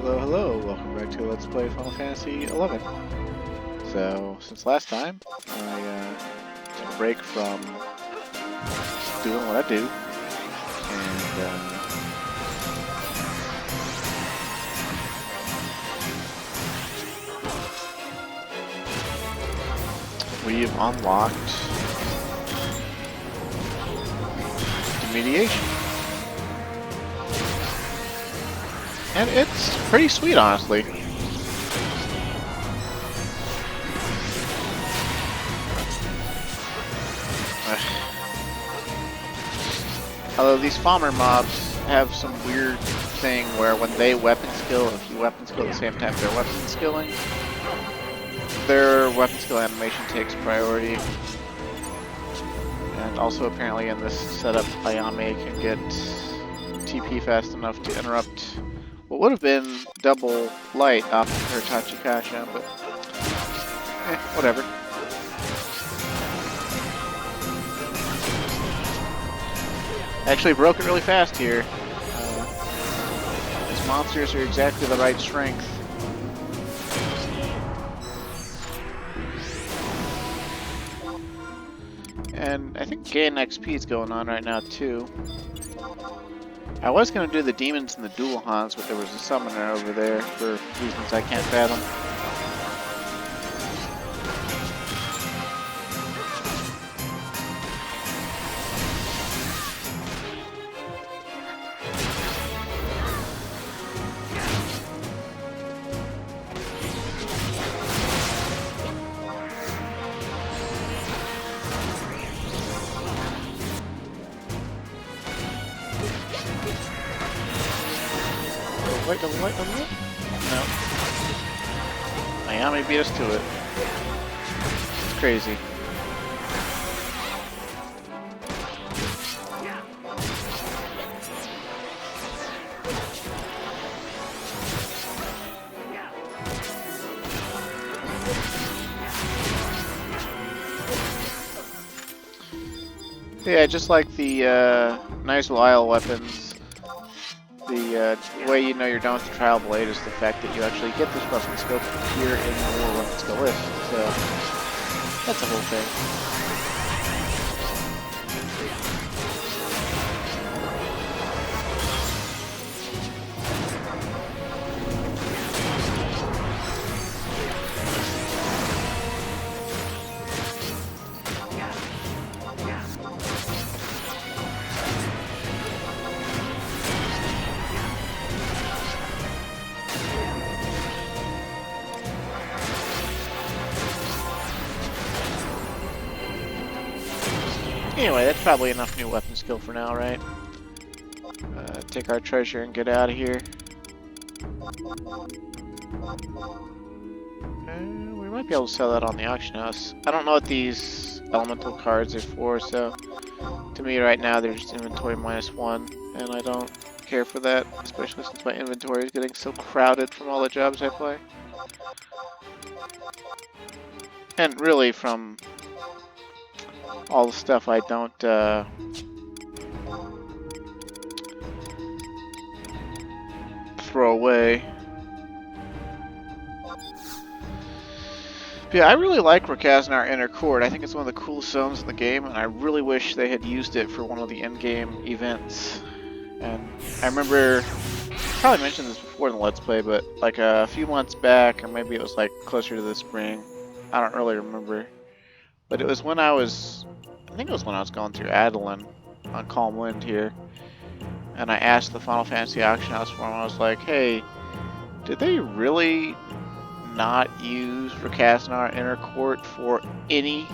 Hello, hello, welcome back to Let's Play Final Fantasy XI. So, since last time, I took a break from doing what I do, and we've unlocked the mediation. And it's pretty sweet, honestly. Although these farmer mobs have some weird thing where when they weapon skill, if you weapon skill at the same time they're weapon skilling, their weapon skill animation takes priority. And also apparently in this setup, Ayame can get TP fast enough to interrupt what would have been double light off of her Tachikasha, but whatever. Actually broke it really fast here. These monsters are exactly the right strength. And I think gain XP is going on right now too. I was going to do the demons and the dual Hans, but there was a summoner over there for reasons I can't fathom. Double light. No. Ayame beat us to it. It's crazy. Yeah, just like the nice Lyle weapons. The way you know you're done with the Trial Blade is the fact that you actually get this weapon skill to appear in your weapon skill list. So, that's the whole thing. Anyway, that's probably enough new weapon skill for now, right? Take our treasure and get out of here. We might be able to sell that on the auction house. I don't know what these elemental cards are for, so to me right now they're just inventory -1, and I don't care for that, especially since my inventory is getting so crowded from all the jobs I play. And really from all the stuff I don't throw away. But yeah, I really like Rakaznar Inner Court. I think it's one of the coolest zones in the game, and I really wish they had used it for one of the end-game events. And I remember, I probably mentioned this before in the Let's Play, but like a few months back, or maybe it was like closer to the spring, I don't really remember. But it was when I think it was when I was going through Adeline on Calm Wind here, and I asked the Final Fantasy auction house for him. I was like, hey, did they really not use Rakaznar Inner Court for any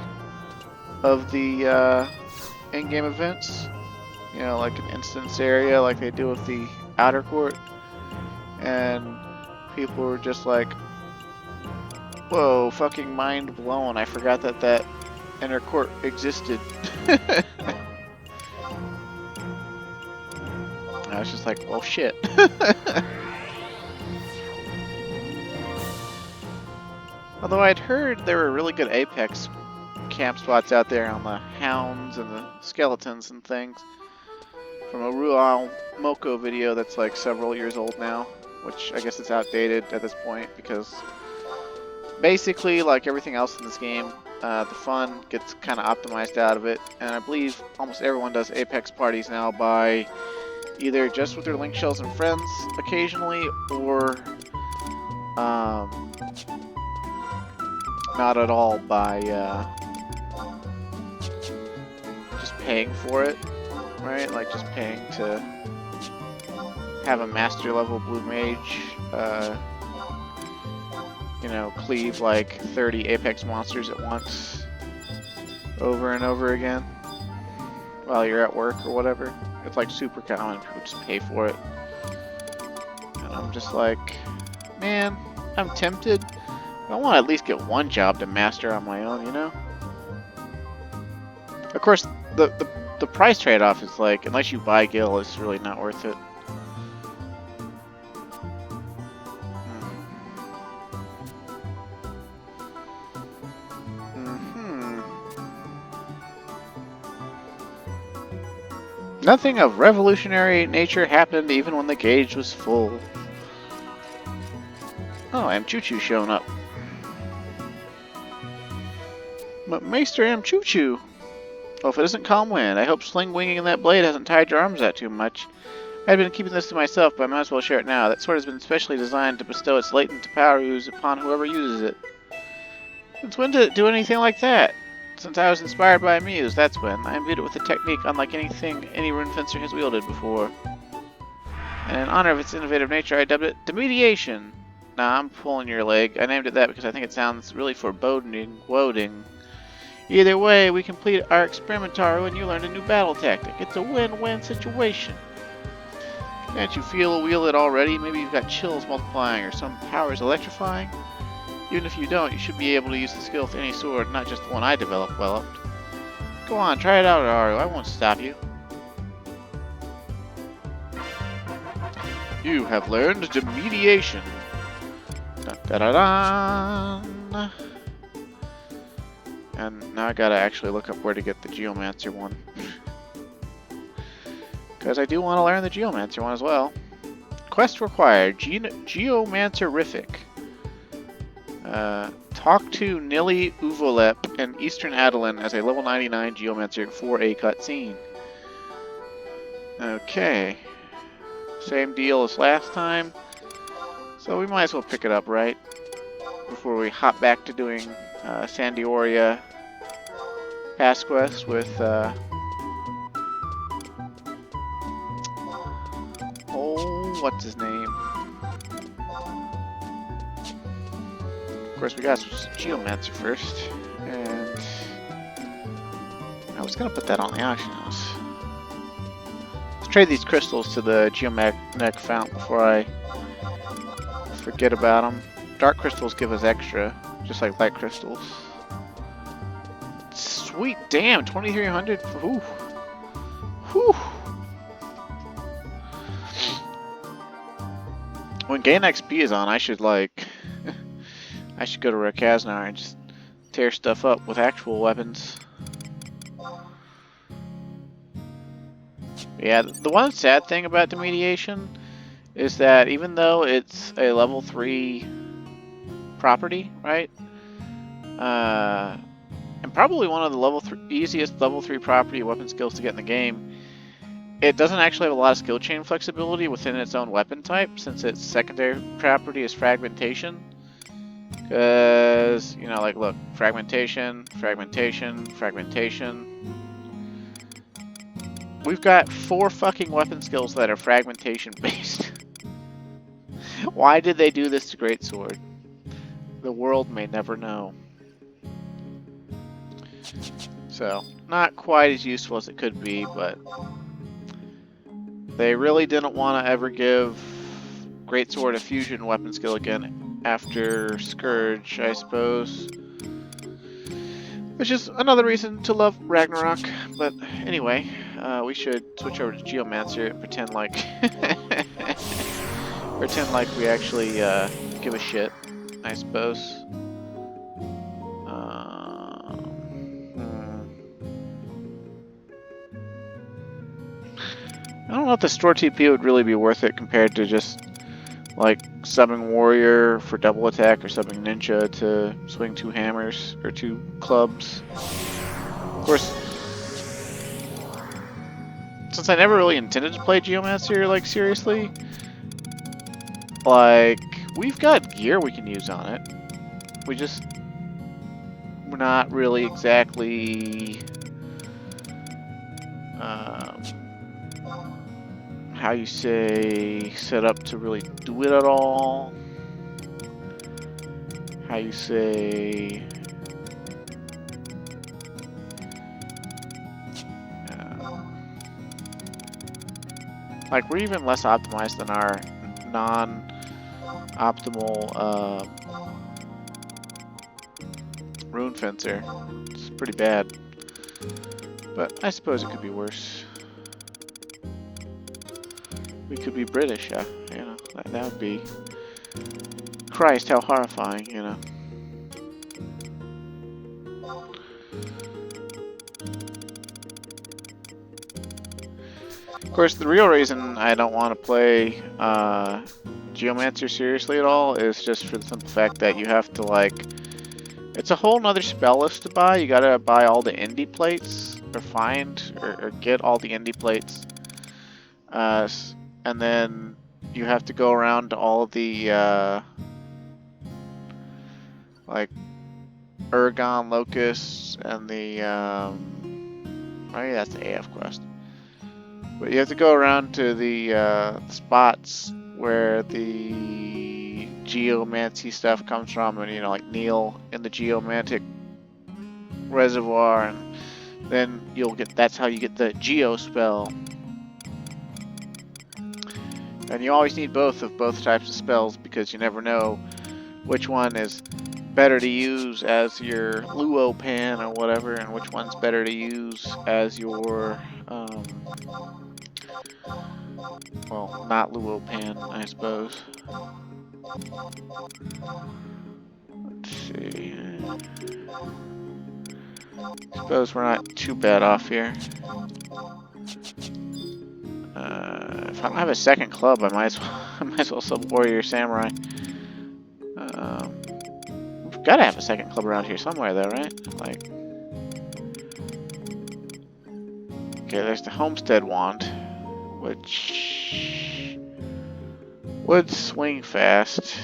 of the in-game events? You know, like an instance area like they do with the Outer Court? And people were just like, whoa, fucking mind blown. I forgot that that Inner Court existed. I was just like, well, shit. Although I'd heard there were really good Apex camp spots out there on the hounds and the skeletons and things. From a Rual Moko video that's like several years old now, which I guess it's outdated at this point because basically, like everything else in this game, the fun gets kind of optimized out of it, and I believe almost everyone does Apex parties now by either just with their link shells and friends occasionally, or not at all by just paying for it, right? Like just paying to have a master level blue mage, you know, cleave like 30 Apex monsters at once, over and over again, while you're at work or whatever. It's like super common, people just pay for it. And I'm just like, man, I'm tempted. I want to at least get one job to master on my own, you know? Of course, the price trade-off is like, unless you buy Gil, it's really not worth it. Nothing of revolutionary nature happened even when the gauge was full. Oh, Choo-Choo's showing up. But Maester Choo-Choo. Oh, if it isn't calm wind, I hope sling winging that blade hasn't tied your arms out too much. I'd been keeping this to myself, but I might as well share it now. That sword has been specially designed to bestow its latent power ooze upon whoever uses it. Since when did it do anything like that? Since I was inspired by a muse, that's when. I imbued it with a technique unlike anything any rune fencer has wielded before. And in honor of its innovative nature, I dubbed it Demediation. Nah, I'm pulling your leg. I named it that because I think it sounds really foreboding, woading. Either way, we completed our experimentario and you learned a new battle tactic. It's a win-win situation. Can't you feel wield it already? Maybe you've got chills multiplying or some powers electrifying? Even if you don't, you should be able to use the skill with any sword, not just the one I developed. Go on, try it out, Aru. I won't stop you. You have learned Demediation. Dun, da, da, da. And now I gotta actually look up where to get the Geomancer one. Because I do want to learn the Geomancer one as well. Quest required, Geomancerific. Talk to Nili Uvolep and Eastern Adeline as a level 99 Geomancer for a cutscene. Okay. Same deal as last time. So we might as well pick it up, right? Before we hop back to doing Sandioria past quest with oh, what's his name? Of course, we got to switch to Geomancer first, and I was gonna put that on the auction house. Let's trade these crystals to the Geomagnetic Fount before I forget about them. Dark crystals give us extra, just like light crystals. Sweet damn, 2300. Whew. Whew. When Gain XP is on, I should like I should go to Rakaznar and just tear stuff up with actual weapons. Yeah, the one sad thing about Demediation is that even though it's a level 3 property, right? And probably one of the easiest level 3 property weapon skills to get in the game, it doesn't actually have a lot of skill chain flexibility within its own weapon type, since its secondary property is fragmentation. Because, you know, like, look, fragmentation, fragmentation, fragmentation. We've got 4 fucking weapon skills that are fragmentation based. Why did they do this to Greatsword? The world may never know. So, not quite as useful as it could be, but they really didn't want to ever give Greatsword a fusion weapon skill again after Scourge, I suppose. Which is another reason to love Ragnarok. But anyway, we should switch over to Geomancer and pretend like we actually give a shit, I suppose. I don't know if the store TP would really be worth it compared to just like summon warrior for double attack or summon ninja to swing 2 hammers or 2 clubs. Of course, since I never really intended to play Geomancer like seriously, like we've got gear we can use on it. We're not really exactly how you say set up to really do it at all. How you say like we're even less optimized than our non-optimal rune fencer. It's pretty bad, but I suppose it could be worse. We could be British, yeah. You know, that would be Christ, how horrifying, you know. Of course, the real reason I don't want to play Geomancer seriously at all is just for the simple fact that you have to, like, it's a whole nother spell list to buy. You gotta buy all the indie plates, or find, or get all the indie plates. And then you have to go around to all of the, like, Ergon Locusts and the, oh yeah, that's the AF quest. But you have to go around to the spots where the geomancy stuff comes from, and you know, like kneel in the geomantic reservoir, and then you'll get, that's how you get the geo spell. And you always need both types of spells, because you never know which one is better to use as your Luo pan or whatever, and which one's better to use as your well, not Luo pan, I suppose. Let's see. Suppose we're not too bad off here. If I don't have a second club, I might as well sub Warrior Samurai. We've got to have a second club around here somewhere, though, right? Like, okay, there's the Homestead Wand, which would swing fast.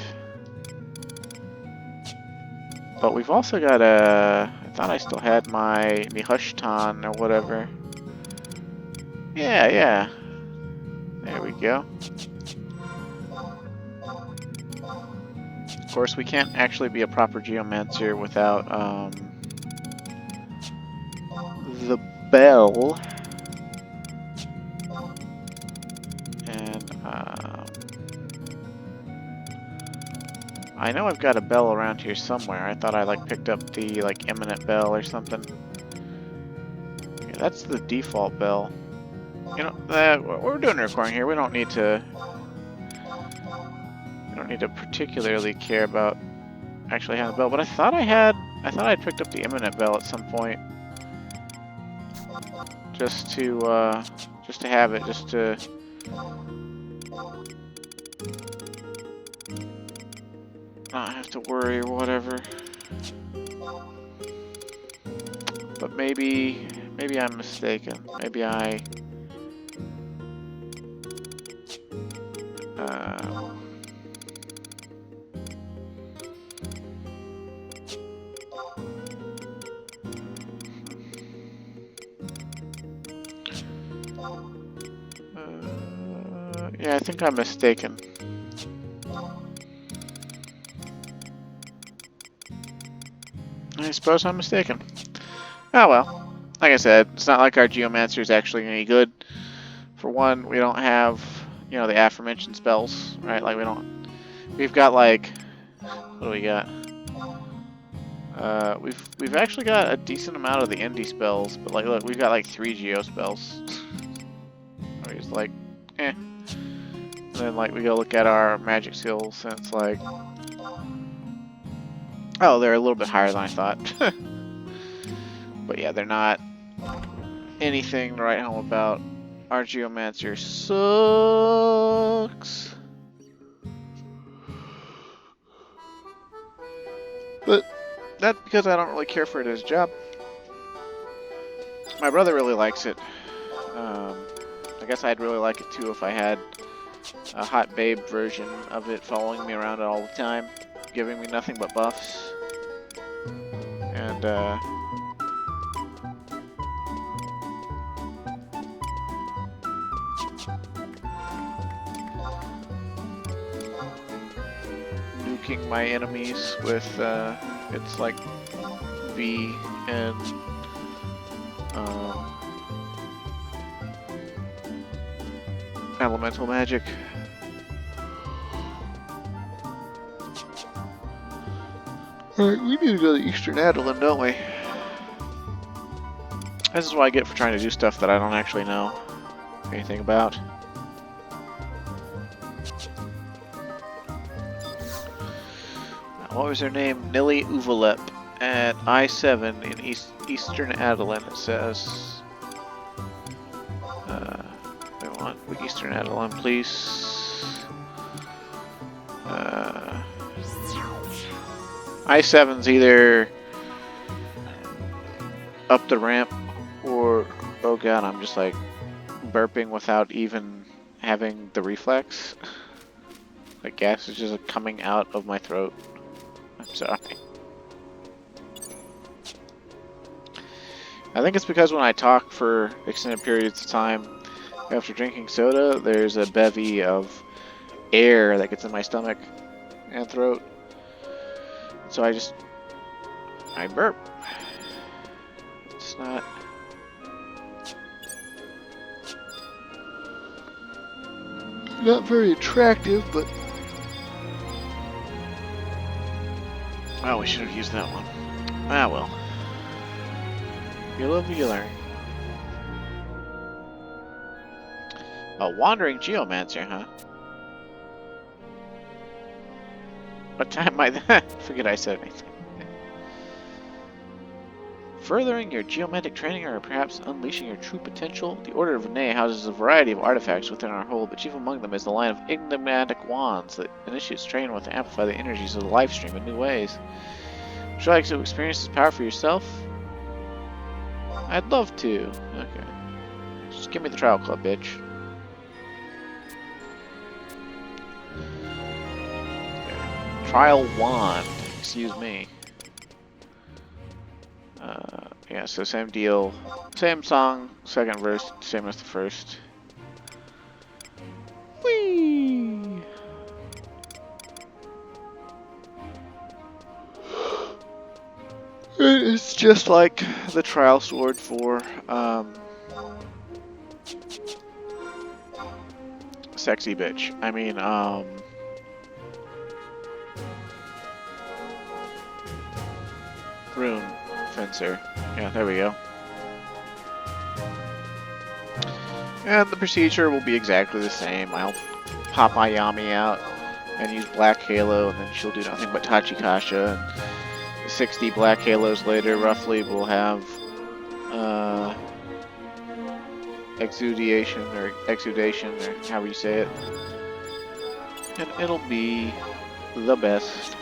But we've also got a, I thought I still had my Hushtan or whatever. Yeah. There we go. Of course, we can't actually be a proper Geomancer without the bell. And I know I've got a bell around here somewhere. I thought I like picked up the like imminent bell or something. Yeah, that's the default bell. You know, we're doing a recording here. We don't need to particularly care about actually having the bell. But I thought I'd picked up the imminent bell at some point, just to have it, just to not have to worry or whatever. But maybe I'm mistaken. Maybe I yeah, I think I'm mistaken. I suppose I'm mistaken. Oh well. Like I said, it's not like our Geomancer is actually any good. For one, we don't have, you know, the aforementioned spells, right? Like we've got like, what do we got? We've actually got a decent amount of the indie spells, but like look, we've got like 3 Geo spells. We're just like, eh. And then like we go look at our magic skills, and it's like, oh, they're a little bit higher than I thought. But yeah, they're not anything to write home about. Our Geomancer sucks. Not because I don't really care for it as a job. My brother really likes it. I guess I'd really like it too if I had a hot babe version of it following me around all the time, giving me nothing but buffs. And, nuking my enemies with, it's like V and, elemental magic. Alright, we need to go to Eastern Adeline, don't we? This is what I get for trying to do stuff that I don't actually know anything about. What was her name? Nili Uvalep at I-7 in Eastern Adeline, it says. I want Eastern Adeline, please. I-7's either up the ramp or, oh god, I'm just like burping without even having the reflex. Like gas is just coming out of my throat. I'm sorry. I think it's because when I talk for extended periods of time after drinking soda, there's a bevy of air that gets in my stomach and throat. So I burp. It's not very attractive, but oh, we should have used that one. Ah, well. You live, you learn. A wandering geomancer, huh? What time might that? Forget I said anything. Furthering your geomantic training or perhaps unleashing your true potential, the Order of Renee houses a variety of artifacts within our hold, but chief among them is the line of enigmatic wands that initiates train with to amplify the energies of the life stream in new ways. Would you like to experience this power for yourself? I'd love to. Okay. Just give me the trial club, bitch. Okay. Trial wand. Excuse me. Yeah, so same deal. Same song, second verse, same as the first. Whee! It's just like the trial sword for sexy bitch. I mean, rune fencer. Yeah, there we go. And the procedure will be exactly the same. I'll pop Ayami out and use Black Halo, and then she'll do nothing but Tachikasha. And 60 Black Halos later, roughly, we'll have exudation, or however you say it. And it'll be the best.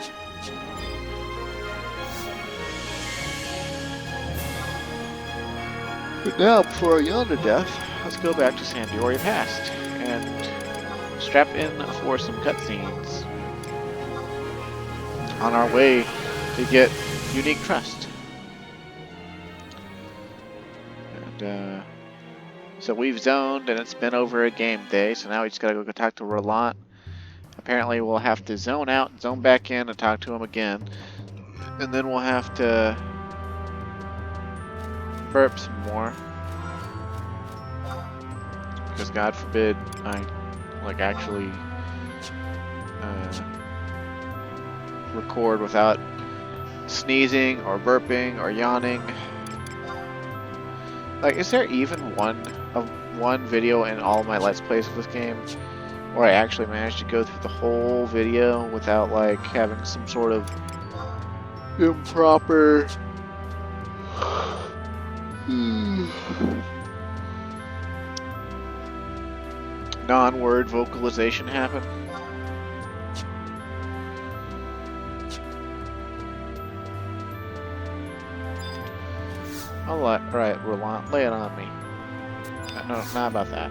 But now, before I yawn to death, let's go back to San Diori Past and strap in for some cutscenes on our way to get unique trust. And so we've zoned, and it's been over a game day, so now we just gotta go talk to Roland. Apparently we'll have to zone out, zone back in, and talk to him again. And then we'll have to burp some more. Because God forbid I actually record without sneezing or burping or yawning. Like, is there even one video in all of my Let's Plays of this game where I actually managed to go through the whole video without like having some sort of improper non-word vocalization happen? Alright, lay it on me. No, not about that.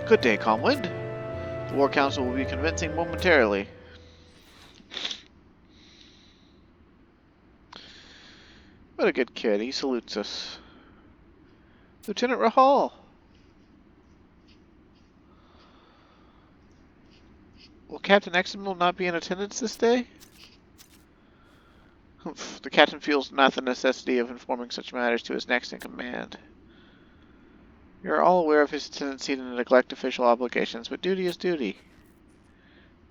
Good day, Calmwind. The War Council will be convincing momentarily. What a good kid. He salutes us. Lieutenant Rahal. Will Captain Examil not be in attendance this day? Humph. The captain feels not the necessity of informing such matters to his next in command. You are all aware of his tendency to neglect official obligations, but duty is duty.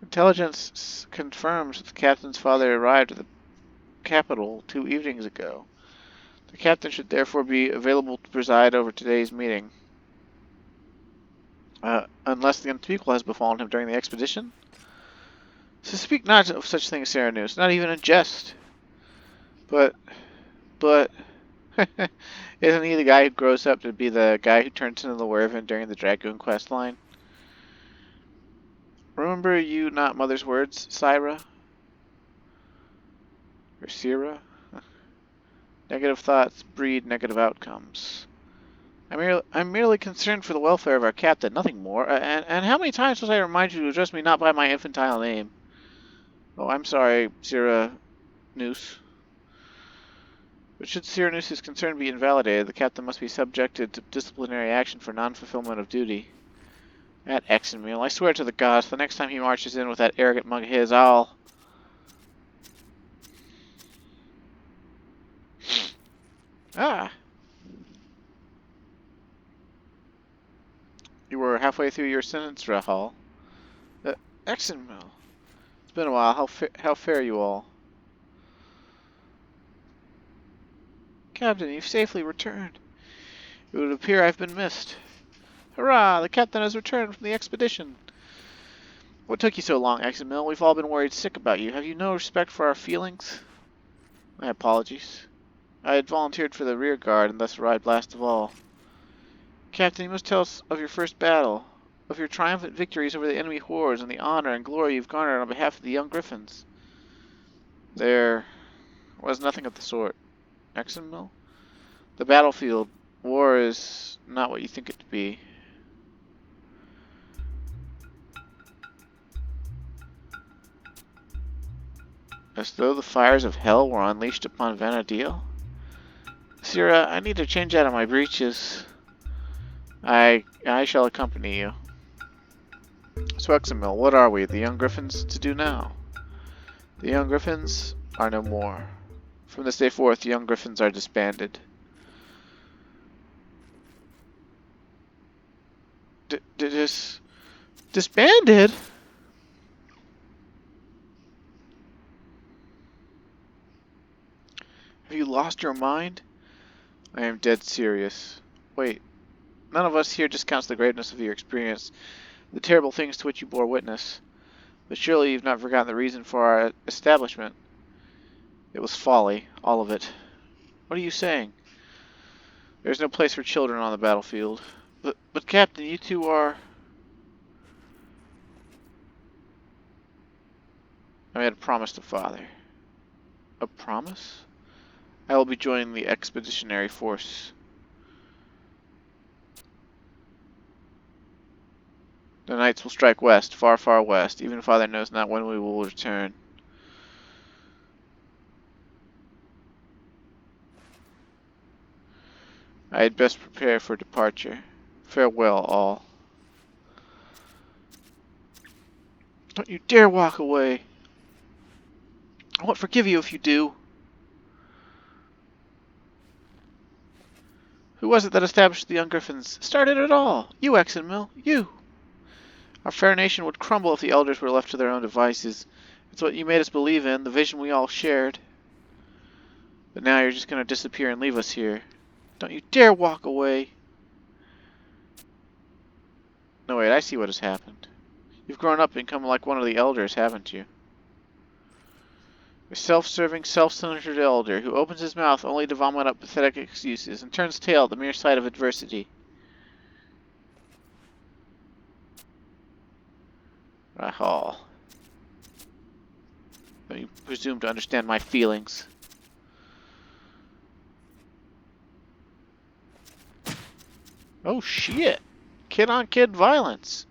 Intelligence confirms that the captain's father arrived at the capital 2 evenings ago. The captain should therefore be available to preside over today's meeting. Unless the unspeakable has befallen him during the expedition? So speak not of such things, Serenus, not even in jest. But, isn't he the guy who grows up to be the guy who turns into the Wyvern during the Dragoon quest line? Remember you not mother's words, Syra? Or Syrah? Negative thoughts breed negative outcomes. I'm merely concerned for the welfare of our captain, nothing more. And how many times must I remind you to address me not by my infantile name? Oh, I'm sorry, Syrah Noose. But should Cyrenus' concern be invalidated, the captain must be subjected to disciplinary action for non-fulfillment of duty. That Exenmeal, I swear to the gods, the next time he marches in with that arrogant mug of his, I'll... Ah! You were halfway through your sentence, Rahal. Exenmeal. It's been a while. How fare you all? Captain, you've safely returned. It would appear I've been missed. Hurrah! The captain has returned from the expedition. What took you so long, Exenmeal? We've all been worried sick about you. Have you no respect for our feelings? My apologies. I had volunteered for the rear guard and thus arrived last of all. Captain, you must tell us of your first battle, of your triumphant victories over the enemy hordes, and the honor and glory you've garnered on behalf of the Young Griffons. There was nothing of the sort. Exenmeal? The battlefield. War is not what you think it to be. As though the fires of hell were unleashed upon Vana'diel? Syrah, I need to change out of my breeches. I shall accompany you. So Exenmeal, what are we, the Young Griffons, to do now? The Young Griffons are no more. From this day forth, the Young Griffons are disbanded. Disbanded? Have you lost your mind? I am dead serious. Wait, none of us here discounts the greatness of your experience, the terrible things to which you bore witness. But surely you've not forgotten the reason for our establishment. It was folly, all of it. What are you saying? There's no place for children on the battlefield. But Captain, you two are... I made a promise to Father. A promise? I will be joining the expeditionary force. The knights will strike west, far, far west. Even Father knows not when we will return. I had best prepare for departure. Farewell, all. Don't you dare walk away. I won't forgive you if you do. Who was it that established the Young Griffons? Started it all. You, Exenmeal. You. Our fair nation would crumble if the elders were left to their own devices. It's what you made us believe in, the vision we all shared. But now you're just going to disappear and leave us here. Don't you dare walk away. No, wait, I see what has happened. You've grown up and become like one of the elders, haven't you? A self-serving, self-centered elder who opens his mouth only to vomit up pathetic excuses and turns tail at the mere sight of adversity. Rahal. You presume to understand my feelings. Oh shit! Kid on kid violence.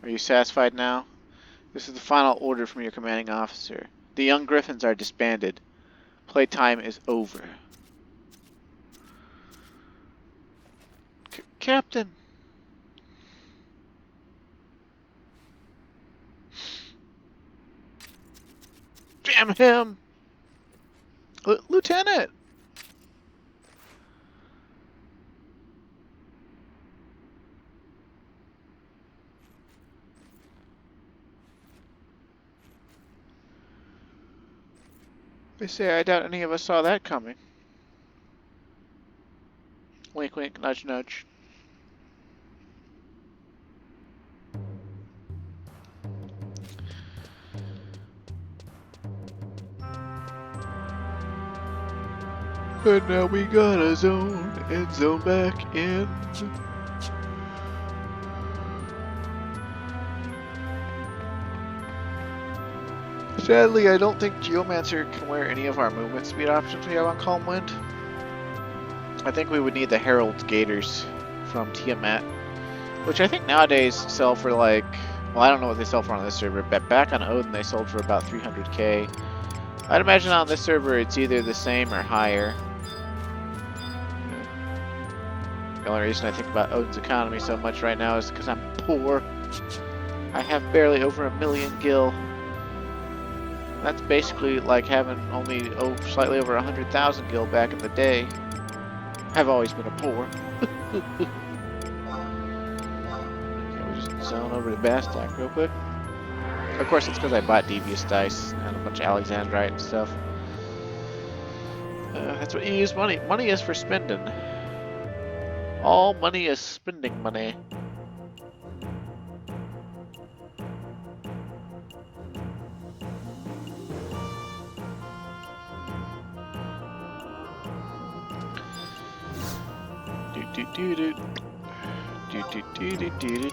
Are you satisfied now? This is the final order from your commanding officer. The Young Griffons are disbanded. Playtime is over. Captain! Damn him! Lieutenant! They say I doubt any of us saw that coming. Wink wink, nudge nudge. And now we got a zone and zone back in. Sadly, I don't think Geomancer can wear any of our movement speed options we have on Calm Wind. I think we would need the Herald's Gators from Tiamat, which I think nowadays sell for like, well, I don't know what they sell for on this server, but back on Odin they sold for about 300k. I'd imagine on this server it's either the same or higher. The only reason I think about Odin's economy so much right now is because I'm poor. I have barely over 1 million gil. That's basically like having only slightly over 100,000 gil back in the day. I've always been a poor. Okay, we just zone over to Bastak real quick. Of course, it's because I bought Devious Dice and a bunch of Alexandrite and stuff. That's what you use money. Money is for spending. All money is spending money. Do do do do do do do do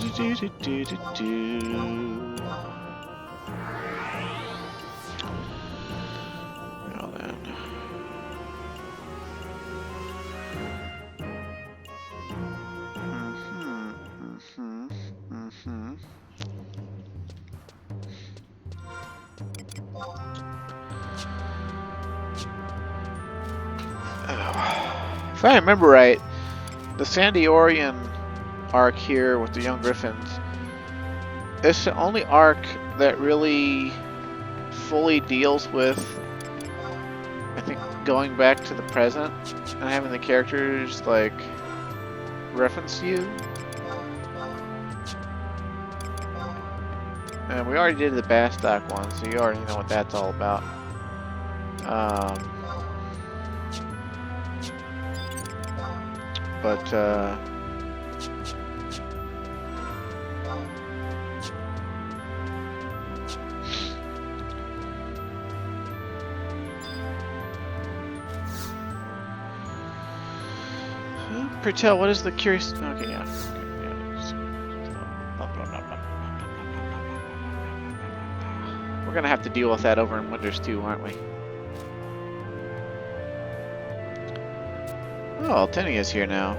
do do do do. Now then. If I remember right, the Sandiorian arc here with the Young Griffons, it's the only arc that really fully deals with, I think, going back to the present and having the characters like reference you. And we already did the Bastak one, so you already know what that's all about. Pertel, what is the curious? Okay, yeah. We're gonna have to deal with that over in Winters too, aren't we? Oh, Altenia is here now.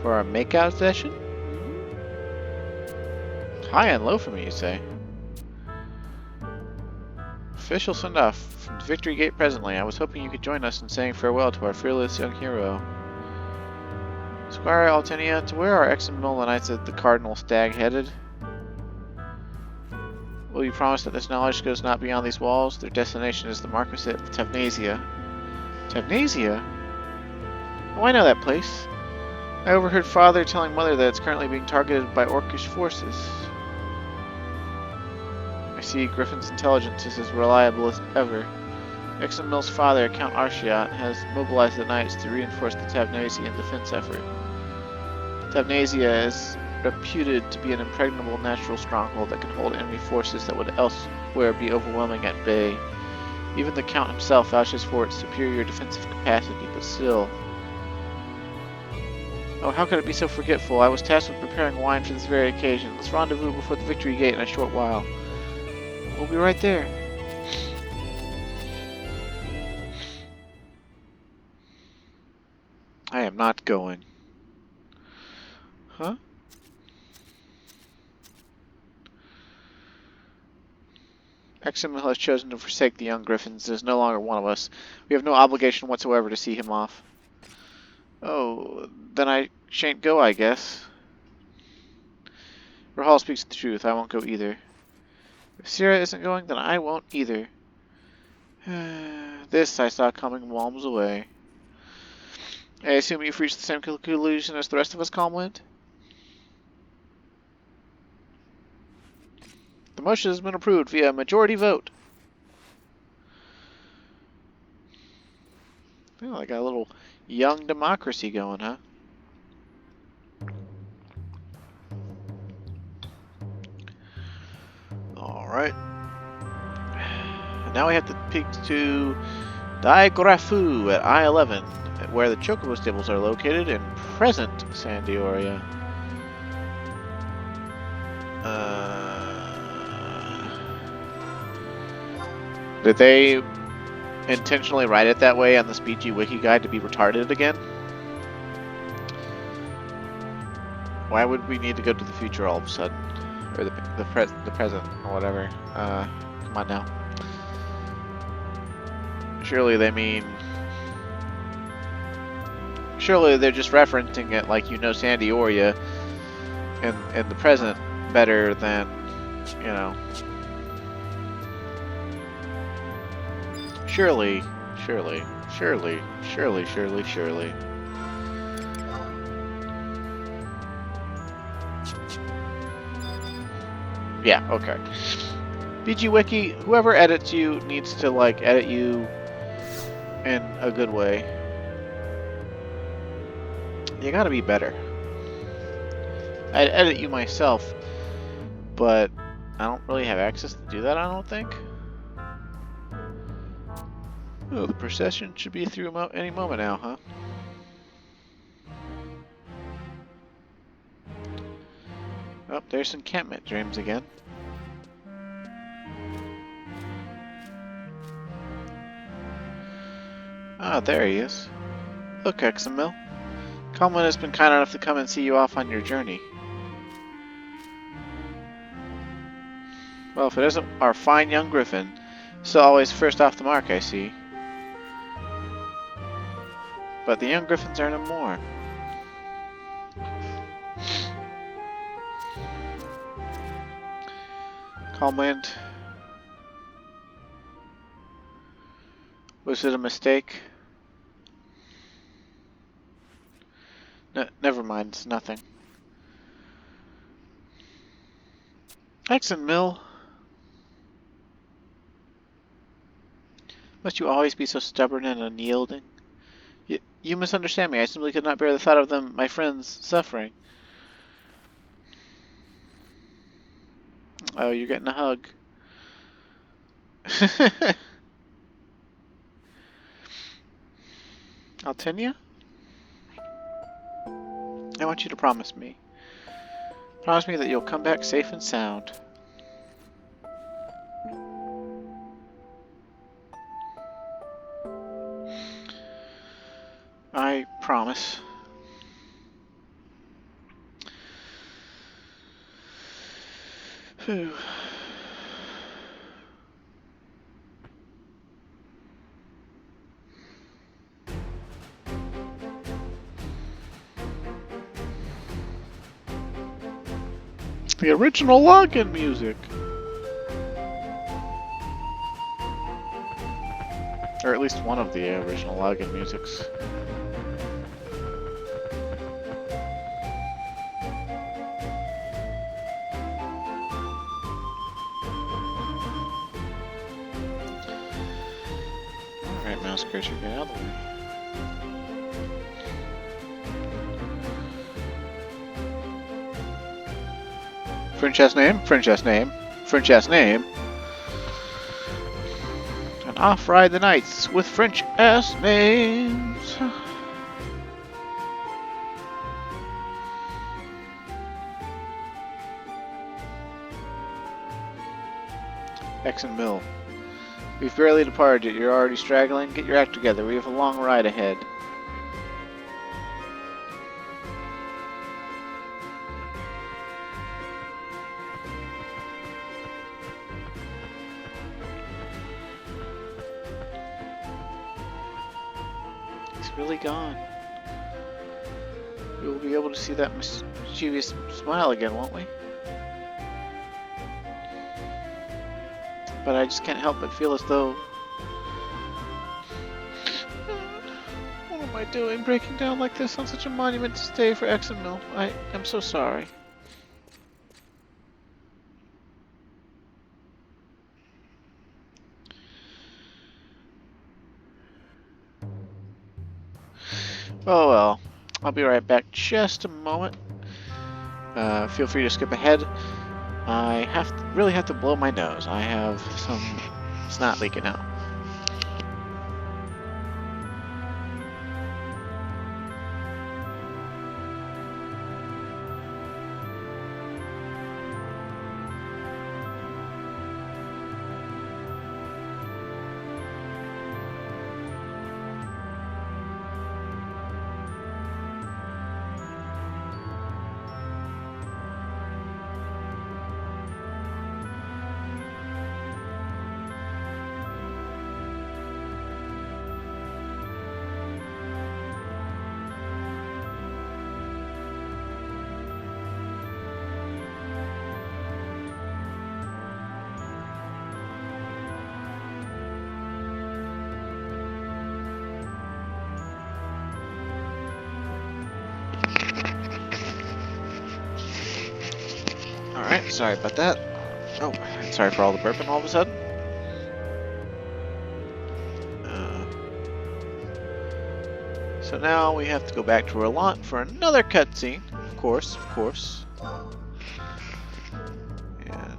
For our makeout session? High and low for me, you say? Official send-off from the Victory Gate presently. I was hoping you could join us in saying farewell to our fearless young hero. Squire Altenia, to where are X and Knights of the Cardinal Stag headed? Will you promise that this knowledge goes not beyond these walls? Their destination is the Marquisate of Tavnasia. Tavnasia? Oh, I know that place. I overheard Father telling Mother that it's currently being targeted by Orcish forces. I see Griffin's intelligence is as reliable as ever. Examil's father, Count Arshiat, has mobilized the knights to reinforce the Tavnasian defense effort. Thamnasia is reputed to be an impregnable natural stronghold that can hold enemy forces that would elsewhere be overwhelming at bay. Even the Count himself vouches for its superior defensive capacity, but still. Oh, how could it be so forgetful? I was tasked with preparing wine for this very occasion. Let's rendezvous before the Victory Gate in a short while. We'll be right there. I am not going. Huh? Exum has chosen to forsake the Young Griffons. It is no longer one of us. We have no obligation whatsoever to see him off. Oh, then I shan't go, I guess. Rahal speaks the truth. I won't go either. If Sierra isn't going, then I won't either. This I saw coming miles away. I assume you've reached the same conclusion as the rest of us, Calmwind? The motion has been approved via majority vote. Oh, I got a little young democracy going, huh? Alright. Now we have to peek to Daigrafu at I-11, where the Chocobo stables are located in present Sandioria. Did they intentionally write it that way on the SpeedG Wiki guide to be retarded again? Why would we need to go to the future all of a sudden? Or the present, or whatever. Come on now. Surely they mean... Surely they're just referencing it like you know Sandioria in the present better than, you know... Surely. Yeah, okay. BG Wiki, whoever edits you needs to, like, edit you in a good way. You gotta be better. I'd edit you myself, but I don't really have access to do that, I don't think. Oh, the procession should be through any moment now, huh? Oh, there's encampment dreams again. Ah, there he is. Look, Examil. Calmwind has been kind enough to come and see you off on your journey. Well, if it isn't our fine young Griffin, still always first off the mark, I see. But the young Griffins are no more. Calmwind. Was it a mistake? Never mind, it's nothing. Examil. Must you always be so stubborn and unyielding? You misunderstand me. I simply could not bear the thought of them, my friends, suffering. Oh, you're getting a hug. Altinia? I want you to promise me. Promise me that you'll come back safe and sound. I promise. Phew. The original login music. Or at least one of the original login musics. Alright, mouse cursor, get out of the way. French-ass name, French-ass name, French-ass name. And off ride the knights with French-ass names. Exon Mill. We've barely departed yet. You're already straggling. Get your act together. We have a long ride ahead. He's really gone. We will be able to see that mischievous smile again, won't we? But I just can't help but feel as though... What am I doing, breaking down like this on such a monumental day for Exon Mill? I am so sorry. Oh well, I'll be right back just a moment. Feel free to skip ahead. I really have to blow my nose. I have some snot leaking out. Alright, sorry about that. Oh, sorry for all the burping all of a sudden. So now we have to go back to Roland for another cutscene. Of course, of course. And...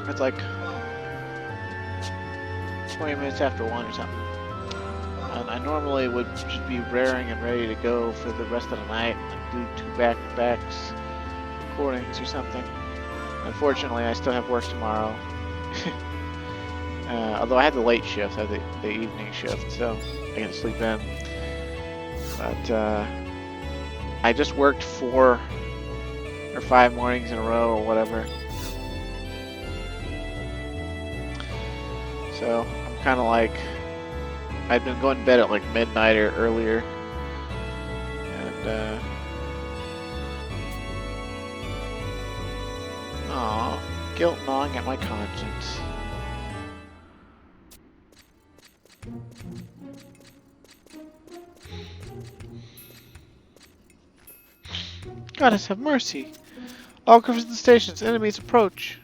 It's like 20 minutes after 1 or something. And I normally would just be raring and ready to go for the rest of the night and do 2 back-to-backs recordings or something. Unfortunately, I still have work tomorrow. Although I had the late shift, I had the evening shift, so I get to sleep in. But I just worked 4 or 5 mornings in a row or whatever. So I'm kind of like, I'd been going to bed at like midnight or earlier, and aw, guilt gnawing at my conscience. Goddess have mercy! All Griffons stations, enemies approach!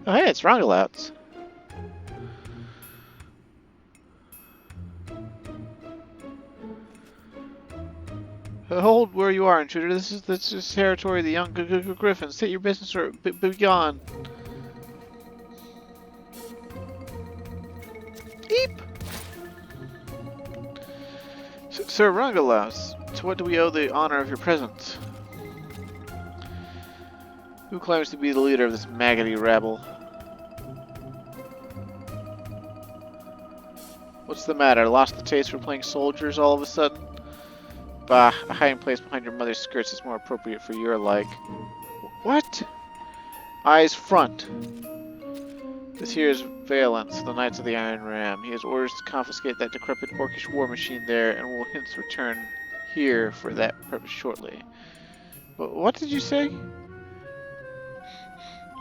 Oh hey, it's Roundalouts. Hold where you are, intruder. This is territory of the Young Griffons. State your business or be gone. Eep! Sir Roundalouts, to what do we owe the honor of your presence? Who claims to be the leader of this maggoty rabble? What's the matter? Lost the taste for playing soldiers all of a sudden? Bah, a hiding place behind your mother's skirts is more appropriate for your like. What? Eyes front. This here is Valence, the Knights of the Iron Ram. He has orders to confiscate that decrepit orcish war machine there and will hence return here for that purpose shortly. What did you say?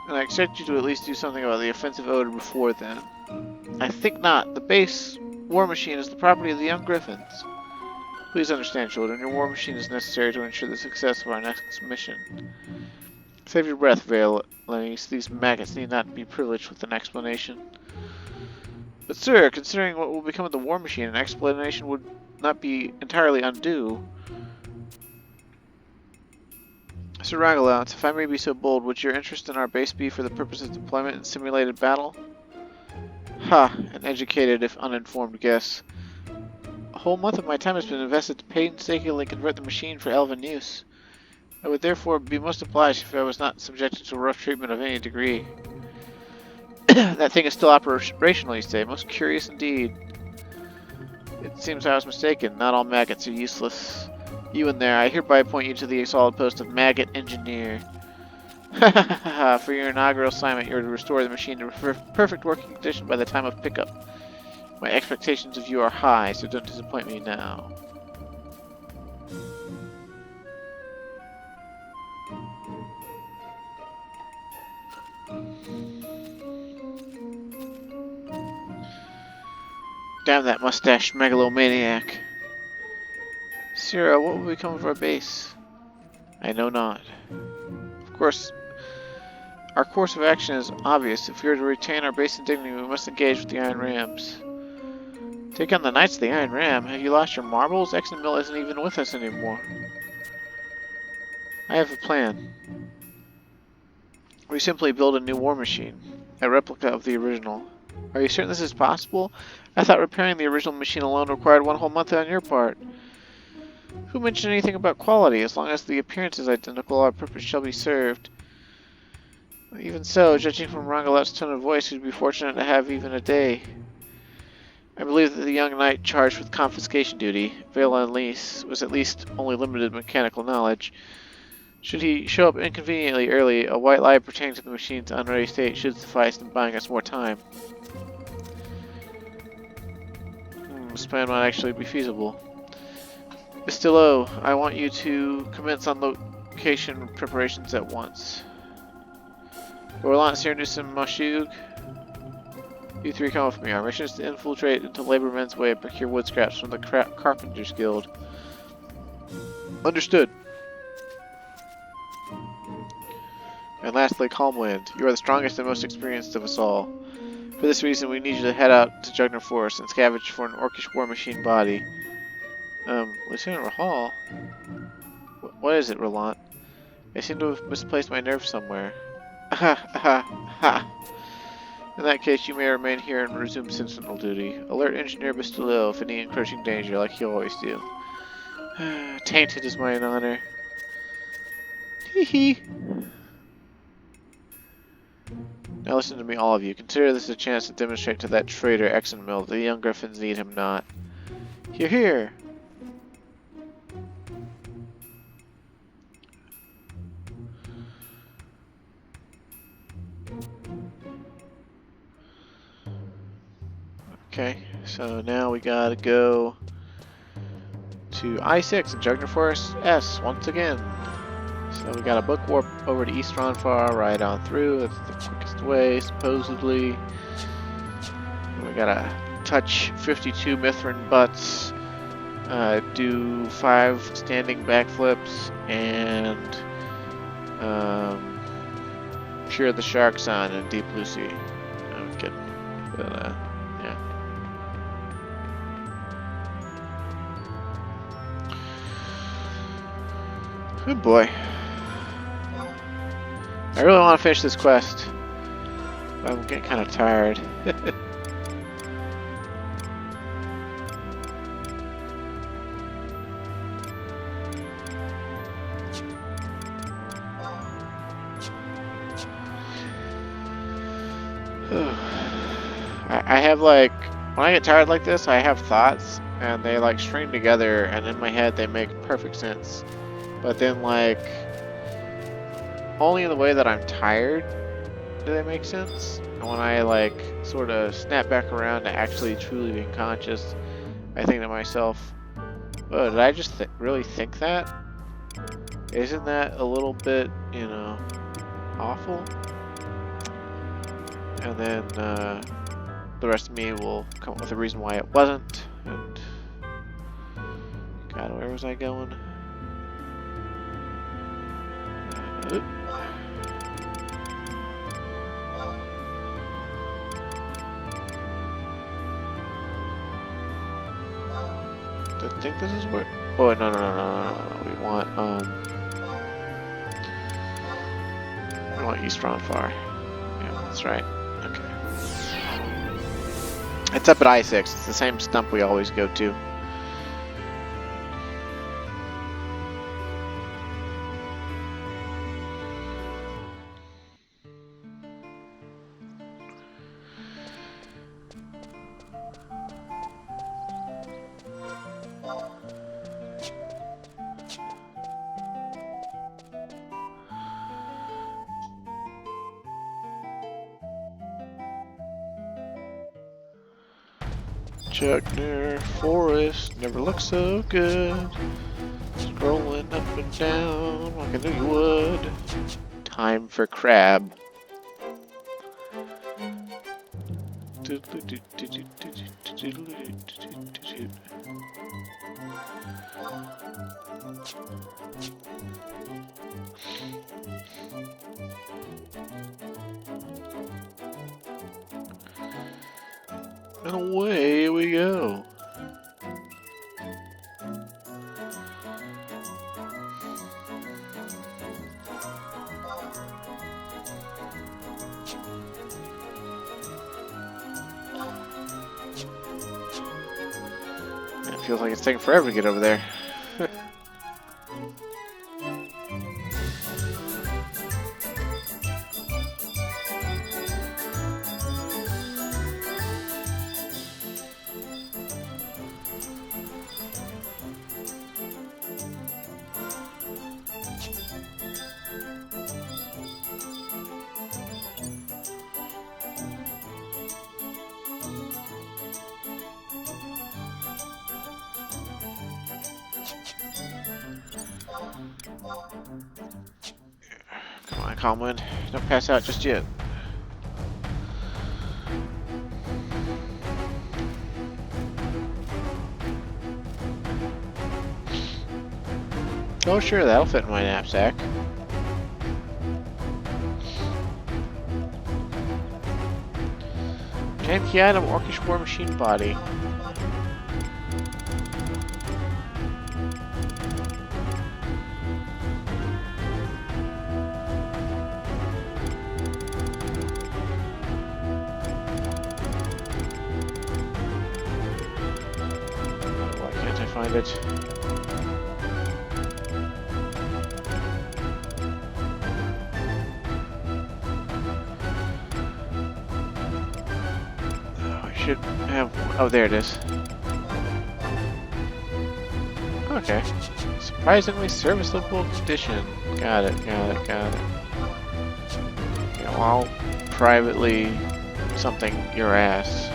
And I expect you to at least do something about the offensive odor before then. I think not. The base war machine is the property of the Young Griffons. Please understand, children, your war machine is necessary to ensure the success of our next mission. Save your breath, Valenice. These maggots need not be privileged with an explanation. But sir, considering what will become of the war machine, an explanation would not be entirely undue. Sir Rangalance, if I may be so bold, would your interest in our base be for the purpose of deployment in simulated battle? Ha, an educated if uninformed guess. A whole month of my time has been invested to painstakingly convert the machine for elven use. I would therefore be most obliged if I was not subjected to rough treatment of any degree. That thing is still operational, you say. Most curious indeed. It seems I was mistaken. Not all maggots are useless. You in there, I hereby appoint you to the solid post of Maggot Engineer. For your inaugural assignment, you are to restore the machine to perfect working condition by the time of pickup. My expectations of you are high, so don't disappoint me now. Damn that mustached megalomaniac. Sierra, what will become of our base? I know not. Of course, our course of action is obvious. If we are to retain our base and dignity, we must engage with the Iron Rams. Take on the Knights of the Iron Ram. Have you lost your marbles? Exon Mill isn't even with us anymore. I have a plan. We simply build a new war machine, a replica of the original. Are you certain this is possible? I thought repairing the original machine alone required one whole month on your part. Who mentioned anything about quality? As long as the appearance is identical, our purpose shall be served. Even so, judging from Rangalet's tone of voice, we'd be fortunate to have even a day. I believe that the young knight charged with confiscation duty, Valenice, was at least only limited mechanical knowledge. Should he show up inconveniently early, a white lie pertaining to the machine's unready state should suffice in buying us more time. This plan might actually be feasible. Bistillo, I want you to commence on location preparations at once. Orlant, Cernus, and Mashug, you three come with me. Our mission is to infiltrate into Laborman's Way and procure wood scraps from the Carpenter's Guild. Understood. And lastly, Calmwind. You are the strongest and most experienced of us all. For this reason, we need you to head out to Jugner Forest and scavenge for an orcish war machine body. Lieutenant Rahal? What is it, Roland? I seem to have misplaced my nerve somewhere. Ha! In that case, you may remain here and resume sentinel duty. Alert Engineer Bistillo if any encroaching danger, like you always do. Tainted is mine honor. Hee hee. Now listen to me, all of you. Consider this a chance to demonstrate to that traitor Exon Mill that the Young Griffons need him not. Hear, hear! Okay, so now we gotta go to I-6 and Jugner Forest S once again. So we got a book warp over to East Ronfar, right on through. That's the quickest way, supposedly. We gotta touch 52 Mithrin butts, do 5 standing backflips, and cure the sharks on in Deep Blue Sea. I'm kidding, but yeah. Good boy. I really want to finish this quest, but I'm getting kind of tired. I have like, when I get tired like this, I have thoughts, and they like string together, and in my head they make perfect sense. But then like, only in the way that I'm tired do they make sense. And when I like sort of snap back around to actually truly being conscious, I think to myself, oh, did I just really think that? Isn't that a little bit, you know, awful? And then the rest of me will come up with a reason why it wasn't. And God, where was I going? I think this is where. Oh no! We want East Ronfar. Yeah, that's right. Okay. It's up at I-6. It's the same stump we always go to. Chuckner Forest never looked so good. Scrolling up and down like I knew you would. Time for crab. And away we go. It feels like it's taking forever to get over there. Come on, Colin. Don't pass out just yet. Oh, sure, that'll fit in my knapsack. Key item, Orcish War Machine Body. Why can't I find it? Should have. Oh, there it is. Okay. Surprisingly serviceable condition. Got it. Yeah, well, I'll privately something your ass.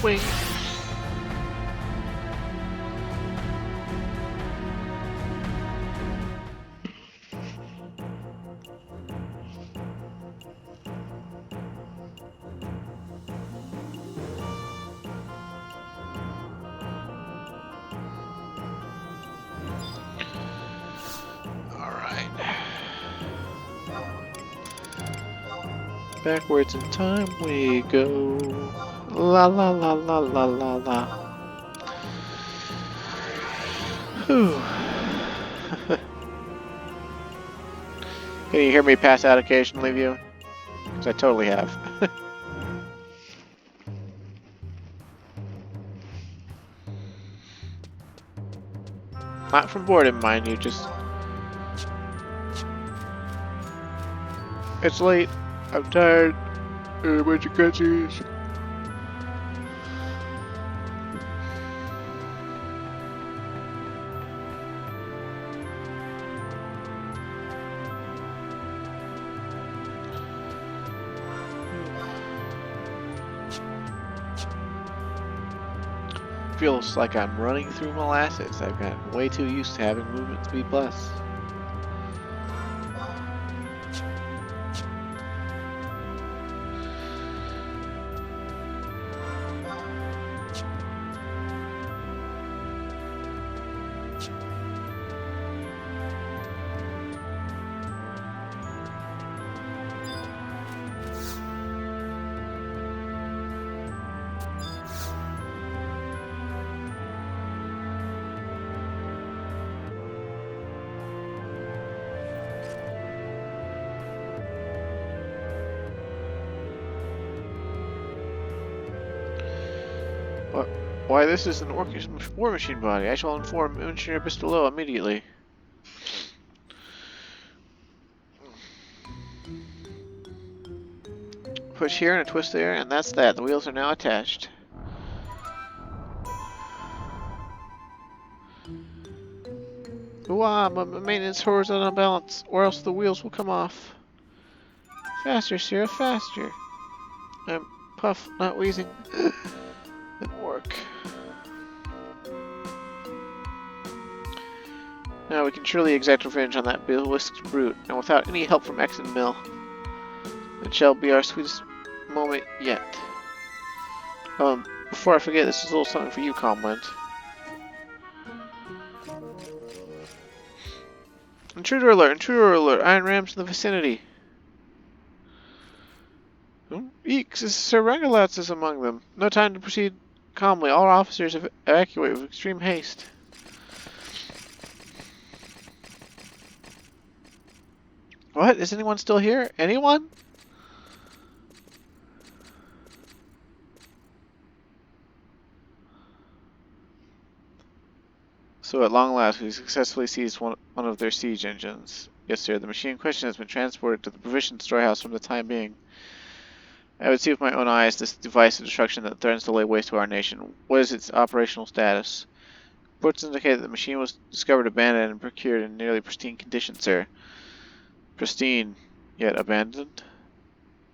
Swing. Backwards in time we go. La la la la la la la. Whew. Can you hear me pass out occasionally, view? Because I totally have. Not from boredom, mind you, just... It's late. I'm tired. A bunch of cutsies. feels like I'm running through molasses. I've gotten way too used to having movement speed plus. Why, this is an war machine body. I shall inform Engineer Pistolo immediately. Push here and a twist there, and that's that. The wheels are now attached. Ooh-ah, my maintenance horizontal balance, or else the wheels will come off. Faster, Sarah, faster. I'm puff, not wheezing. Didn't work. Now we can surely exact revenge on that whisked brute, and without any help from X and Mill. It shall be our sweetest moment yet. Before I forget, this is a little something for you, Comland. Intruder alert! Intruder alert! Iron Rams in the vicinity. Eeks! Sir Rangalatz is among them. No time to proceed calmly. All officers evacuate with extreme haste. What? Is anyone still here? Anyone? So at long last, we successfully seized one of their siege engines. Yes, sir. The machine in question has been transported to the provision storehouse from the time being. I would see with my own eyes this device of destruction that threatens to lay waste to our nation. What is its operational status? Reports indicate that the machine was discovered abandoned and procured in nearly pristine condition, sir. Pristine, yet abandoned?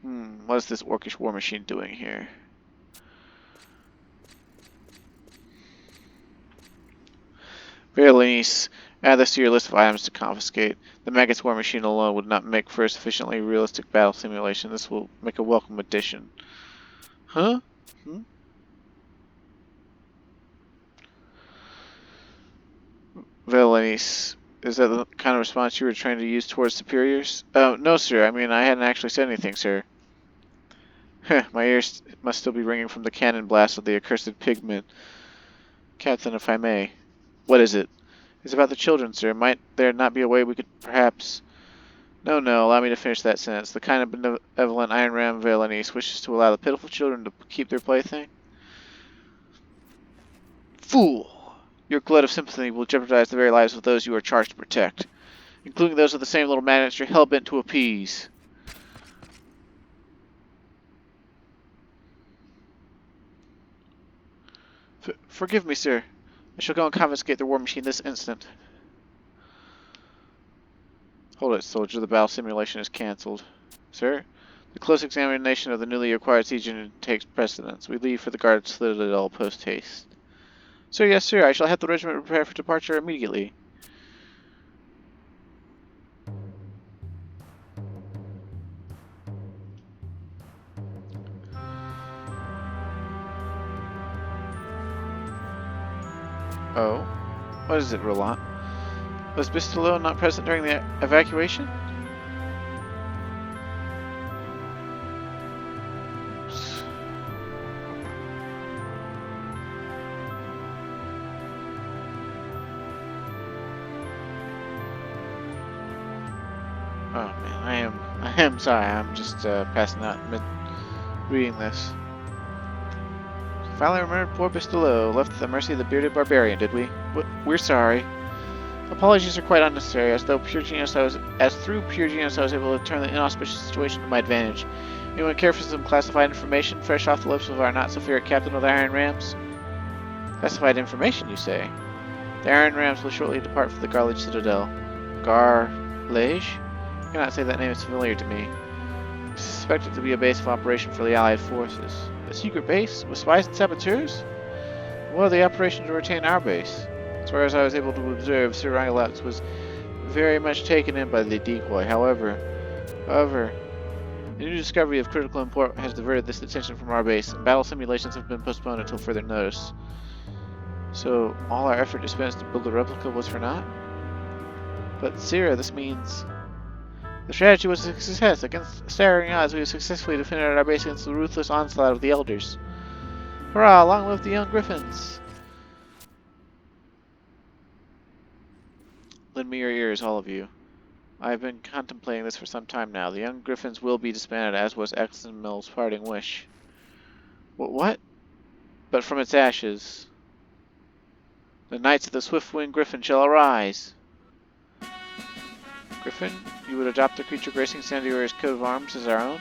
What is this orcish war machine doing here? Berenice, add this to your list of items to confiscate. The Maggot's war machine alone would not make for a sufficiently realistic battle simulation. This will make a welcome addition. Huh? Berenice, is that the kind of response you were trying to use towards superiors? No, sir. I mean, I hadn't actually said anything, sir. My ears must still be ringing from the cannon blast of the accursed pigment. Captain, if I may. What is it? It's about the children, sir. Might there not be a way we could perhaps... No, allow me to finish that sentence. The kind of benevolent Iron Ram Berenice wishes to allow the pitiful children to keep their plaything? Fool! Your glut of sympathy will jeopardize the very lives of those you are charged to protect, including those of the same little magnets you're hell-bent to appease. Forgive me, sir. I shall go and confiscate the war machine this instant. Hold it, soldier. The battle simulation is cancelled. Sir? The close examination of the newly acquired siege engine takes precedence. We leave for the guard citadel post-haste. Sir, yes, sir. I shall have the regiment prepare for departure immediately. Oh? What is it, Roland? Was Pistolo not present during the evacuation? Oh man, I am sorry. I'm just passing out mid reading this. Finally remembered poor Pistolo, left at the mercy of the bearded barbarian, did we? We're sorry. Apologies are quite unnecessary, as through pure genius I was able to turn the inauspicious situation to my advantage. Anyone care for some classified information fresh off the lips of our not-so-fair captain of the Iron Rams? Classified information, you say? The Iron Rams will shortly depart for the Garlage Citadel. Garlage? I cannot say that name is familiar to me. It's suspected to be a base of operation for the Allied forces. A secret base? With spies and saboteurs? Well, the operation to retain our base. As far as I was able to observe, Sir Rangalatz was very much taken in by the decoy. However, the new discovery of critical import has diverted this attention from our base, and battle simulations have been postponed until further notice. So, all our effort dispensed to build a replica was for naught? But, Sira, this means... The strategy was a success. Against staggering odds, we have successfully defended our base against the ruthless onslaught of the Elders. Hurrah! Long live the Young Griffons! Lend me your ears, all of you. I have been contemplating this for some time now. The Young Griffons will be disbanded, as was Exton Mill's parting wish. What? But from its ashes, the Knights of the Swift-Winged Griffin shall arise! Griffin, you would adopt the creature gracing Sandior's coat of arms as our own?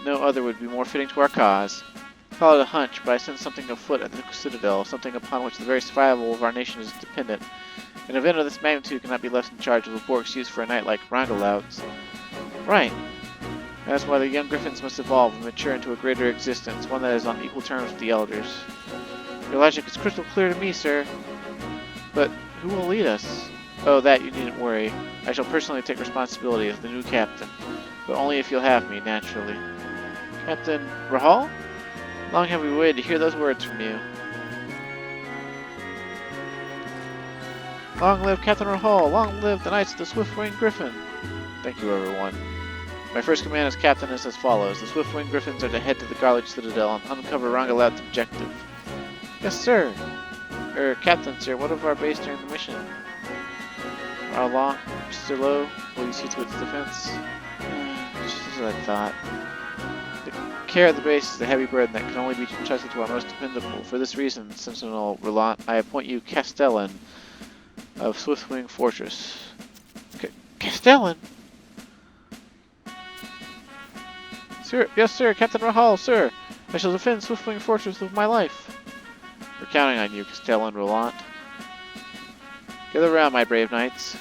No other would be more fitting to our cause. Call it a hunch, but I sense something afoot at the Citadel, something upon which the very survival of our nation is dependent. An event of this magnitude cannot be left in charge of a Bork's use for a knight like Rangalatz. Right. That's why the Young Griffins must evolve and mature into a greater existence, one that is on equal terms with the Elders. Your logic is crystal clear to me, sir. But who will lead us? Oh, that you needn't worry. I shall personally take responsibility as the new captain, but only if you'll have me, naturally. Captain Rahal? Long have we waited to hear those words from you. Long live Captain Rahal! Long live the Knights of the Swift-Winged Griffin! Thank you, everyone. My first command as captain is as follows. The Swift-Winged Griffins are to head to the Garlic Citadel and uncover Rangalatz's objective. Yes, sir! Captain, sir, what of our base during the mission? How long? Mr. Lowe, will you see to its defense? Just as I thought. The care of the base is a heavy burden that can only be entrusted to our most dependable. For this reason, Sentinel Relant, I appoint you Castellan of Swiftwing Fortress. Castellan? Sir, yes, sir, Captain Rahal, sir. I shall defend Swiftwing Fortress with my life. We're counting on you, Castellan Relant. Gather round, my brave knights.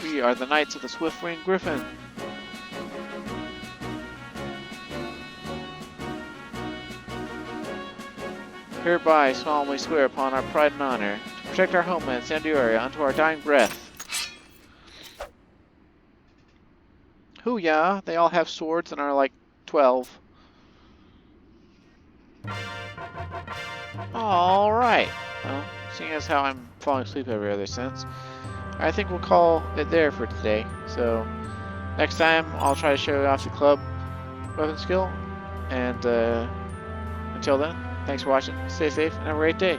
We are the Knights of the Swift-Winged Griffin. Hereby solemnly swear upon our pride and honor to protect our homeland, Sandioria, unto our dying breath. Hoo-yah! They all have swords and are like 12. Alright. Well, seeing as how I'm falling asleep every other sense, I think we'll call it there for today. So, next time I'll try to show off the club weapon skill. And until then, thanks for watching, stay safe, and have a great day.